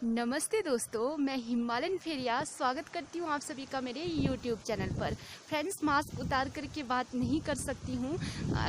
नमस्ते दोस्तों, मैं हिमालयन फेरिया स्वागत करती हूँ आप सभी का मेरे YouTube चैनल पर। फ्रेंड्स, मास्क उतार कर के बात नहीं कर सकती हूँ।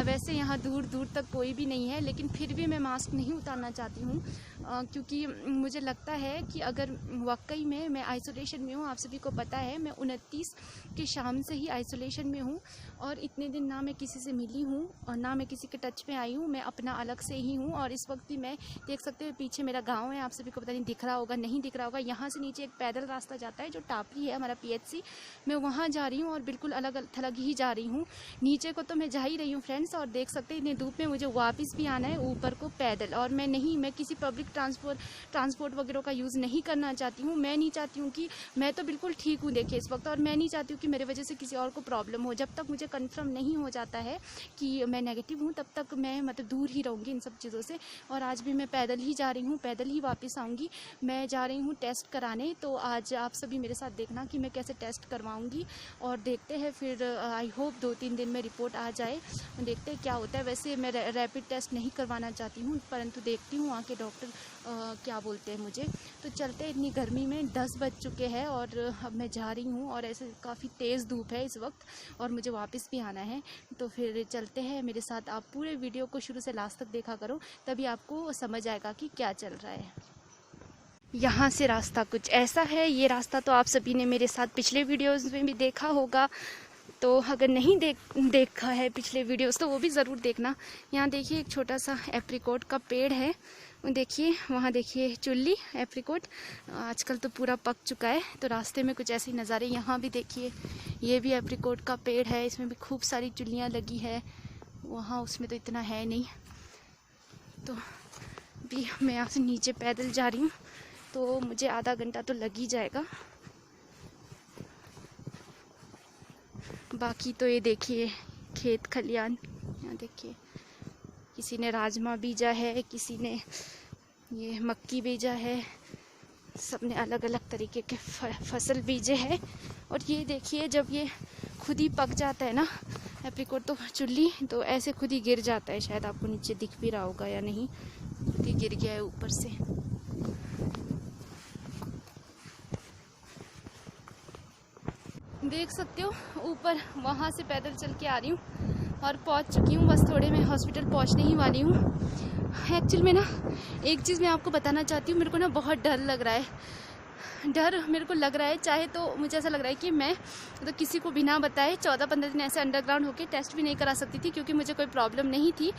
वैसे यहाँ दूर दूर तक कोई भी नहीं है, लेकिन फिर भी मैं मास्क नहीं उतारना चाहती हूँ क्योंकि मुझे लगता है कि अगर वाकई में मैं आइसोलेशन में हूँ। आप सभी को पता है मैं 29 की शाम से ही आइसोलेशन में हूँ और इतने दिन ना मैं किसी से मिली हूँ और ना मैं किसी के टच में आई हूँ। मैं अपना अलग से ही हूँ और इस वक्त भी मैं देख सकते हो पीछे मेरा गाँव है। आप सभी को पता नहीं दिख रहा होगा, नहीं दिख रहा होगा। यहाँ से नीचे एक पैदल रास्ता जाता है जो टापरी है हमारा PHC। मैं वहाँ जा रही हूँ और बिल्कुल अलग थलग ही जा रही हूँ। नीचे को तो मैं जा ही रही हूँ फ्रेंड्स, और देख सकते हैं इतनी धूप में मुझे वापस भी आना है ऊपर को पैदल। और मैं किसी पब्लिक ट्रांसपोर्ट वगैरह का यूज़ नहीं करना चाहती हूँ। मैं नहीं चाहती हूँ कि मैं तो बिल्कुल ठीक हूँ देखिए इस वक्त, और मैं नहीं चाहती हूँ कि मेरे वजह से किसी और को प्रॉब्लम हो। जब तक मुझे कंफर्म नहीं हो जाता है कि मैं नेगेटिव हूँ तब तक मैं मतलब दूर ही रहूँगी इन सब चीज़ों से। और आज भी मैं पैदल ही जा रही हूँ, पैदल ही वापस आऊँगी। मैं जा रही हूँ टेस्ट कराने, तो आज आप सभी मेरे साथ देखना कि मैं कैसे टेस्ट करवाऊँगी और देखते हैं फिर आई होप 2-3 दिन में रिपोर्ट आ जाए। देखते हैं क्या होता है। वैसे मैं रैपिड टेस्ट नहीं करवाना चाहती हूँ, परंतु देखती हूँ वहाँ के डॉक्टर क्या बोलते हैं मुझे। तो चलते, इतनी गर्मी में 10 बज चुके हैं और अब मैं जा रही हूँ और ऐसे काफ़ी तेज़ धूप है इस वक्त और मुझे वापस भी आना है। तो फिर चलते हैं मेरे साथ। आप पूरे वीडियो को शुरू से लास्ट तक देखा करो, तभी आपको समझ आएगा कि क्या चल रहा है। यहाँ से रास्ता कुछ ऐसा है। ये रास्ता तो आप सभी ने मेरे साथ पिछले वीडियोस में भी देखा होगा, तो अगर नहीं देखा है पिछले वीडियोस तो वो भी ज़रूर देखना। यहाँ देखिए एक छोटा सा एप्रिकॉट का पेड़ है, देखिए वहाँ देखिए चुल्ली एप्रिकॉट आजकल तो पूरा पक चुका है। तो रास्ते में कुछ ऐसे ही नज़ारे। यहाँ भी देखिए ये भी एप्रिकॉट का पेड़ है, इसमें भी खूब सारी चुल्लियाँ लगी है। वहाँ उसमें तो इतना है नहीं। तो भी मैं यहाँ से नीचे पैदल जा रही हूँ तो मुझे आधा घंटा तो लग ही जाएगा। बाकी तो ये देखिए खेत खलियान, यहाँ देखिए किसी ने राजमा बीजा है, किसी ने ये मक्की बीजा है, सबने अलग अलग तरीके के फसल बीजे हैं। और ये देखिए जब ये खुद ही पक जाता है ना एप्रिकॉट, तो चुल्ली तो ऐसे खुद ही गिर जाता है। शायद आपको नीचे दिख भी रहा होगा या नहीं, खुद ही गिर गया है ऊपर से। देख सकते हो ऊपर, वहाँ से पैदल चल के आ रही हूँ और पहुँच चुकी हूँ। बस थोड़े में हॉस्पिटल पहुँचने ही वाली हूँ। एक्चुअल में ना एक चीज़ मैं आपको बताना चाहती हूँ, मेरे को ना बहुत डर लग रहा है। डर मेरे को लग रहा है, चाहे तो मुझे ऐसा लग रहा है कि मैं तो किसी को बिना बताए 14-15 दिन ऐसे अंडरग्राउंड होके टेस्ट भी नहीं करा सकती थी, क्योंकि मुझे कोई प्रॉब्लम नहीं थी।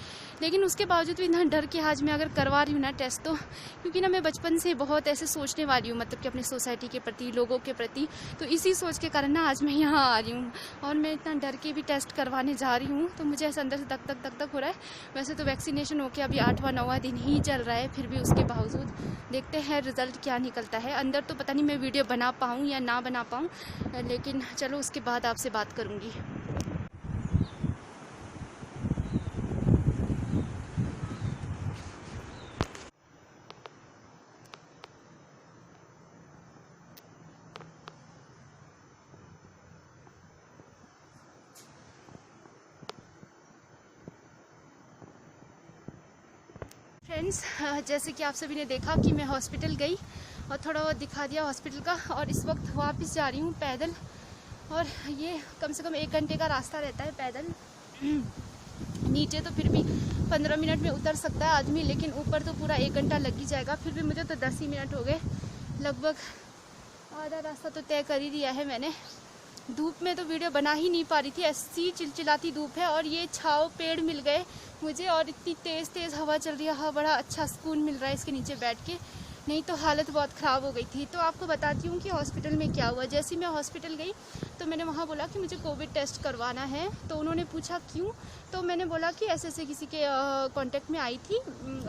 लेकिन उसके बावजूद भी इतना डर के आज मैं अगर करवा रही हूँ ना टेस्ट, तो क्योंकि ना मैं बचपन से बहुत ऐसे सोचने वाली हूँ, मतलब कि अपनी सोसाइटी के प्रति, लोगों के प्रति। तो इसी सोच के कारण ना आज मैं यहाँ आ रही हूँ और मैं इतना डर के भी टेस्ट करवाने जा रही हूँ। तो मुझे ऐसा अंदर से धक हो रहा है। वैसे तो वैक्सीनेशन होके अभी 8वां-9वां दिन ही चल रहा है, फिर भी उसके बावजूद देखते हैं रिजल्ट क्या निकलता है। अंदर तो पता नहीं मैं वीडियो बना पाऊँ या ना बना पाऊँ, लेकिन चलो उसके बाद आपसे बात करूँगी। फ्रेंड्स, जैसे कि आप सभी ने देखा कि मैं हॉस्पिटल गई और थोड़ा बहुत दिखा दिया हॉस्पिटल का, और इस वक्त वापस जा रही हूँ पैदल। और ये कम से कम 1 घंटे का रास्ता रहता है पैदल। नीचे तो फिर भी 15 मिनट में उतर सकता है आदमी, लेकिन ऊपर तो पूरा 1 घंटा लग ही जाएगा। फिर भी मुझे तो 10 ही मिनट हो गए, लगभग आधा रास्ता तो तय कर ही दिया है मैंने। धूप में तो वीडियो बना ही नहीं पा रही थी, ऐसी चिलचिलाती धूप है। और ये छाव पेड़ मिल गए मुझे, और इतनी तेज़ हवा चल रही है। हाँ, बड़ा अच्छा सुकून मिल रहा है इसके नीचे बैठ के, नहीं तो हालत बहुत ख़राब हो गई थी। तो आपको बताती हूँ कि हॉस्पिटल में क्या हुआ। जैसे ही मैं हॉस्पिटल गई तो मैंने वहाँ बोला कि मुझे कोविड टेस्ट करवाना है। तो उन्होंने पूछा क्यों, तो मैंने बोला कि ऐसे किसी के कांटेक्ट में आई थी,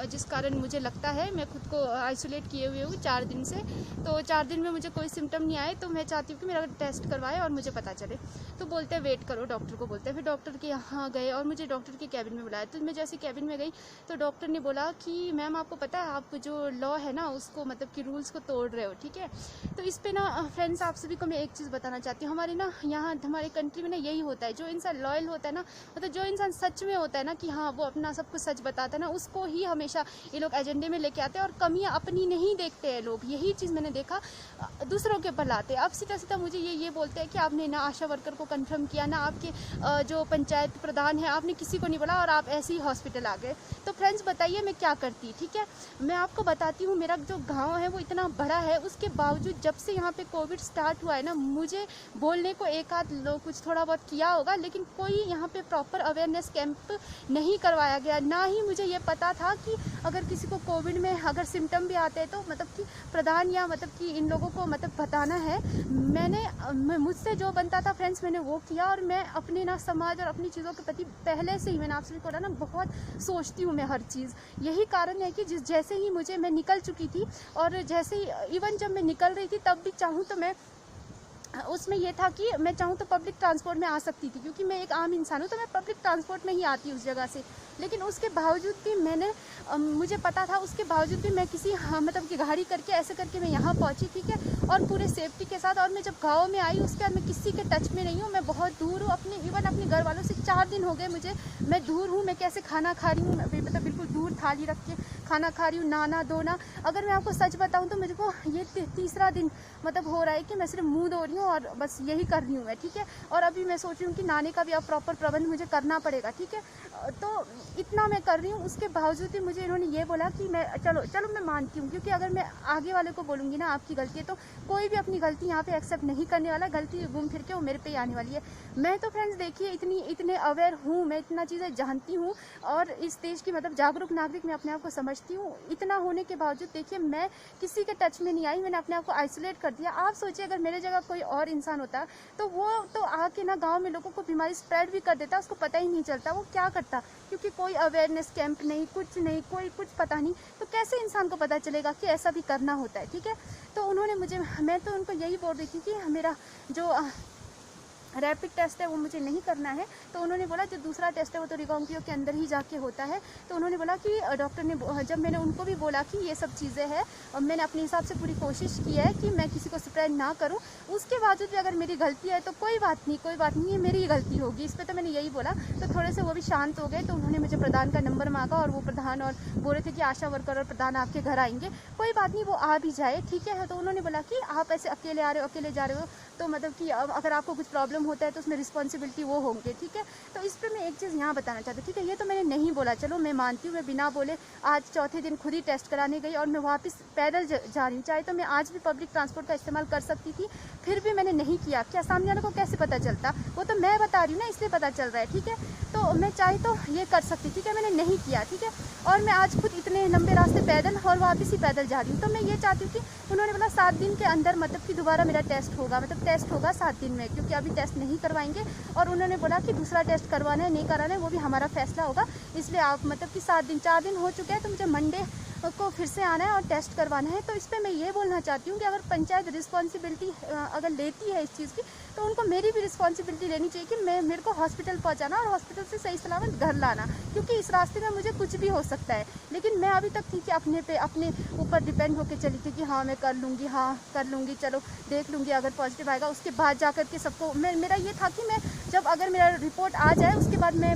जिस कारण मुझे लगता है मैं खुद को आइसोलेट किए हुए हूँ 4 दिन से। तो 4 दिन में मुझे कोई सिम्टम नहीं आए, तो मैं चाहती हूँ कि मेरा टेस्ट करवाए और मुझे पता चले। तो बोलते हैं वेट करो, डॉक्टर को बोलते हैं। फिर डॉक्टर के यहाँ गए और मुझे डॉक्टर के कैबिन में बुलाया। तो मैं जैसे कैबिन में गई तो डॉक्टर ने बोला कि मैम आपको पता है आप जो लॉ है ना उसको मतलब कि रूल्स को तोड़ रहे हो, ठीक है। तो इस पे ना फ्रेंड्स आप सभी को मैं एक चीज़ बताना चाहती हूँ, हमारे ना यहाँ हमारे कंट्री में ना यही होता है, जो इंसान लॉयल होता है ना, मतलब जो इंसान सच में होता है ना कि हाँ वो अपना सब कुछ सच बताता है ना, उसको ही हमेशा ये लोग एजेंडे में लेके आते हैं और कमियाँ अपनी नहीं देखते हैं लोग। यही चीज़ मैंने देखा, दूसरों के ऊपर लाते हैं। अब सीधा सीधा मुझे ये बोलते हैं कि आपने ना आशा वर्कर को कंफर्म किया, ना आपके जो पंचायत प्रधान है आपने किसी को नहीं बोला और आप ऐसे ही हॉस्पिटल आ गए। तो फ्रेंड्स बताइए मैं क्या करती, ठीक है। मैं आपको बताती हूँ, मेरा जो गांव है वो इतना बड़ा है, उसके बावजूद जब से यहाँ पे कोविड स्टार्ट हुआ है ना, मुझे बोलने को एक आध लोग कुछ थोड़ा बहुत किया होगा, लेकिन कोई यहाँ पे प्रॉपर अवेयरनेस कैंप नहीं करवाया गया। ना ही मुझे ये पता था कि अगर किसी को कोविड में अगर सिम्टम भी आते हैं तो मतलब कि प्रधान या मतलब कि इन लोगों को मतलब बताना है। मुझसे जो बनता था फ्रेंड्स मैंने वो किया, और मैं अपने ना समाज और अपनी चीज़ों के प्रति पहले से ही मैंने आपसे बोला ना बहुत सोचती हूँ मैं हर चीज़। यही कारण है कि जैसे ही मैं निकल चुकी थी, और जैसे ही इवन जब मैं निकल रही थी तब भी चाहूँ तो मैं उसमें ये था कि मैं चाहूँ तो पब्लिक ट्रांसपोर्ट में आ सकती थी, क्योंकि मैं एक आम इंसान हूँ तो मैं पब्लिक ट्रांसपोर्ट में ही आती उस जगह से। लेकिन उसके बावजूद भी मुझे पता था, उसके बावजूद भी मैं किसी मतलब कि गाड़ी करके ऐसे करके मैं यहाँ पहुँची, ठीक है, और पूरे सेफ्टी के साथ। और मैं जब गाँव में आई उसके बाद मैं किसी के टच में नहीं हूँ, मैं बहुत दूर हूँ इवन अपने घर वालों से। 4 दिन हो गए मैं दूर हूँ। मैं कैसे खाना खा रही हूँ, मतलब बिल्कुल दूर थाली रख के खाना खा रही हूँ, नहाना धोना। अगर मैं आपको सच बताऊँ तो मुझे को ये तीसरा दिन मतलब हो रहा है कि मैं सिर्फ मुँह धो रही हूँ और बस यही कर रही हूँ मैं, ठीक है। और अभी मैं सोच रही हूँ कि नहाने का भी अब प्रॉपर प्रबंध मुझे करना पड़ेगा, ठीक है। तो इतना मैं कर रही हूँ, उसके बावजूद भी मुझे इन्होंने ये बोला कि मैं चलो मैं मानती हूँ, क्योंकि अगर मैं आगे वाले को बोलूँगी ना आपकी गलती है, तो कोई भी अपनी गलती यहाँ पे एक्सेप्ट नहीं करने वाला। गलती घूम फिर के वो मेरे पे ही आने वाली है। मैं तो फ्रेंड्स देखिए इतने अवेयर हूँ, मैं इतना चीज़ें जानती हूँ, और इस देश की मतलब जागरूक नागरिक मैं अपने आप को समझती हूँ। इतना होने के बावजूद देखिए मैं किसी के टच में नहीं आई, मैंने अपने आप को आइसोलेट कर दिया। आप सोचिए अगर मेरे जगह कोई और इंसान होता तो वो तो आके ना गाँव में लोगों को बीमारी स्प्रेड भी कर देता, उसको पता ही नहीं चलता वो क्या करता, क्योंकि कोई अवेयरनेस कैंप नहीं, कुछ नहीं, कोई कुछ पता नहीं। तो कैसे इंसान को पता चलेगा कि ऐसा भी करना होता है, ठीक है। तो उन्होंने मैं तो उनको यही बोल रही थी कि मेरा जो रैपिड टेस्ट है वो मुझे नहीं करना है। तो उन्होंने बोला जो दूसरा टेस्ट है वो तो रिकांगपिओ के अंदर ही जाके होता है। तो उन्होंने बोला कि डॉक्टर ने, जब मैंने उनको भी बोला कि ये सब चीज़ें हैं और मैंने अपने हिसाब से पूरी कोशिश की है कि मैं किसी को स्प्रेड ना करूं, उसके बावजूद भी अगर मेरी गलती है तो कोई बात नहीं, ये मेरी ही गलती होगी। इस पर तो मैंने यही बोला। तो थोड़े से वो भी शांत हो गए। तो उन्होंने मुझे प्रधान का नंबर मांगा, और वो प्रधान और बोल रहे थे कि आशा वर्कर और प्रधान आपके घर आएंगे। कोई बात नहीं, वो आ भी जाए, ठीक है। तो उन्होंने बोला कि आप ऐसे अकेले आ रहे हो, अकेले जा रहे हो, तो मतलब कि अगर आपको कुछ प्रॉब्लम होता है तो उसमें रिस्पॉन्सिबिलिटी वो होंगे, ठीक है। तो इस पर मैं एक चीज़ यहाँ बताना चाहती हूँ, ठीक है। ये तो मैंने नहीं बोला, चलो मैं मानती हूँ, मैं बिना बोले आज चौथे दिन खुद ही टेस्ट कराने गई और मैं वापस पैदल जा रही हूँ। चाहे तो मैं आज भी पब्लिक ट्रांसपोर्ट का इस्तेमाल कर सकती थी, फिर भी मैंने नहीं किया। क्या सामने वाले को कैसे पता चलता? वो तो मैं बता रही हूँ ना, इसलिए पता चल रहा है, ठीक है। तो मैं चाहे तो ये कर सकती, ठीक है, मैंने नहीं किया, ठीक है। और मैं आज खुद इतने लंबे रास्ते पैदल और वापस ही पैदल जा रही हूँ। तो मैं ये चाहती हूँ कि उन्होंने बोला 7 दिन के अंदर मतलब कि दोबारा मेरा टेस्ट होगा, मतलब टेस्ट होगा 7 दिन में, क्योंकि अभी टेस्ट नहीं करवाएंगे। और उन्होंने बोला कि दूसरा टेस्ट करवाना है नहीं कराना है वो भी हमारा फैसला होगा, इसलिए आप मतलब कि 4 दिन हो चुके हैं, तो मुझे मंडे को फिर से आना है और टेस्ट करवाना है। तो इस पर मैं ये बोलना चाहती हूँ कि अगर पंचायत रिस्पॉन्सिबिलिटी अगर लेती है इस चीज़ की, तो उनको मेरी भी रिस्पॉन्सिबिलिटी लेनी चाहिए कि मेरे को हॉस्पिटल पहुँचाना और हॉस्पिटल से सही सलामत घर लाना, क्योंकि इस रास्ते में मुझे कुछ भी हो सकता है। लेकिन मैं अभी तक थी कि अपने ऊपर डिपेंड होकर चली थी कि हाँ मैं कर लूँगी, चलो देख लूँगी, अगर पॉजिटिव आएगा उसके बाद जा कर के सबको मेरा ये था कि मैं जब अगर मेरा रिपोर्ट आ जाए उसके बाद मैं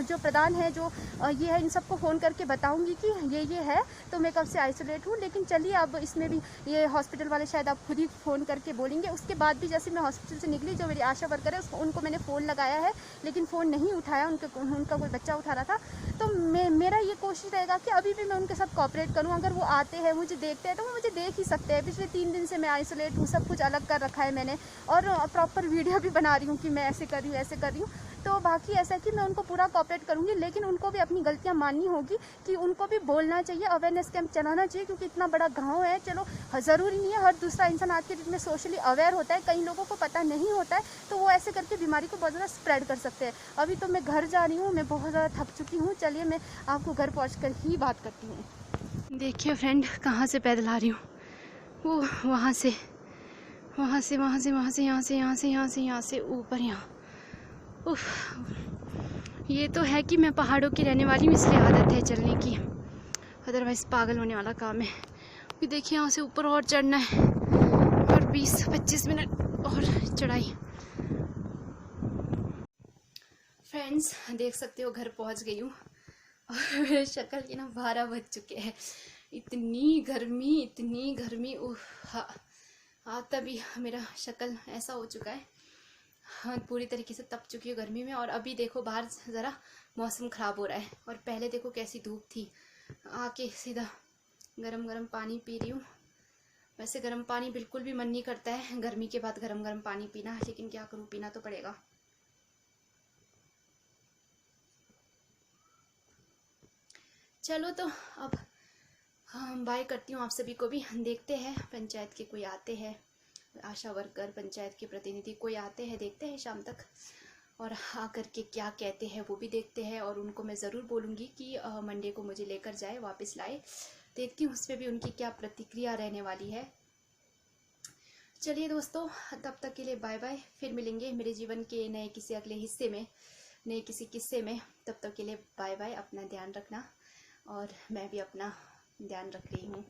जो प्रधान है जो ये है इन सबको फ़ोन करके बताऊँगी कि ये है, तो मैं कब से आइसोलेट हूँ। लेकिन चलिए अब इसमें भी ये हॉस्पिटल वाले शायद आप खुद ही फ़ोन करके बोलेंगे। उसके बाद भी जैसे मैं हॉस्पिटल से निकली, जो मेरी आशा वर्कर है उनको मैंने फ़ोन लगाया है, लेकिन फ़ोन नहीं उठाया, उनका कोई बच्चा उठा रहा था। तो मेरा ये कोशिश रहेगा कि अभी भी मैं उनके साथ कोऑपरेट करूँ। अगर वो आते हैं, मुझे देखते हैं, तो वो मुझे देख ही सकते हैं। पिछले 3 दिन से मैं आइसोलेट हूँ, सब कुछ अलग कर रखा है मैंने, और प्रॉपर वीडियो भी बना रही हूँ कि मैं ऐसे कर रही हूँ। तो बाकी ऐसा है कि मैं उनको पूरा कोऑपरेट करूँगी, लेकिन उनको भी अपनी गलतियाँ माननी होगी कि उनको भी बोलना चाहिए, अवेयरनेस कैंप चलाना चाहिए, क्योंकि इतना बड़ा गांव है। चलो ज़रूरी नहीं है हर दूसरा इंसान आज के डेट में सोशली अवेयर होता है, कई लोगों को पता नहीं होता है, तो वो ऐसे करके बीमारी को बहुत ज़्यादा स्प्रेड कर सकते हैं। अभी तो मैं घर जा रही हूँ, मैं बहुत ज़्यादा थक चुकी हूँ। चलिए मैं आपको घर पहुँच कर ही बात करती हूँ। देखिए फ्रेंड, कहाँ से पैदल आ रही हूँ, वो वहाँ से यहाँ से ऊपर यहाँ। उफ, ये तो है कि मैं पहाड़ों की रहने वाली हूँ, इसलिए आदत है चलने की, अदरवाइज़ पागल होने वाला काम है। भी देखिए यहाँ से ऊपर और चढ़ना है और 20-25 मिनट और चढ़ाई। फ्रेंड्स देख सकते हो घर पहुँच गई हूँ और मेरे शक्ल के ना 12 बज चुके हैं। इतनी गर्मी हाँ तभी मेरा शक्ल ऐसा हो चुका है। हाँ पूरी तरीके से तप चुकी है गर्मी में। और अभी देखो बाहर ज़रा मौसम ख़राब हो रहा है और पहले देखो कैसी धूप थी। आके सीधा गरम गरम पानी पी रही हूँ। वैसे गर्म पानी बिल्कुल भी मन नहीं करता है गर्मी के बाद गरम गरम पानी पीना, लेकिन क्या करूँ, पीना तो पड़ेगा। चलो तो अब हाँ बाय करती हूँ आप सभी को भी। देखते हैं पंचायत के कोई आते हैं, आशा वर्कर, पंचायत के प्रतिनिधि कोई आते हैं, देखते हैं शाम तक और आकर के क्या कहते हैं वो भी देखते हैं। और उनको मैं ज़रूर बोलूँगी कि मंडे को मुझे लेकर जाए, वापस लाए। देखती हूँ उस पर भी उनकी क्या प्रतिक्रिया रहने वाली है। चलिए दोस्तों तब तक के लिए बाय बाय। फिर मिलेंगे मेरे जीवन के नए किसी अगले हिस्से में, नए किसी किस्से में। तब तक के लिए बाय बाय। अपना ध्यान रखना और मैं भी अपना ध्यान रख रही हूँ।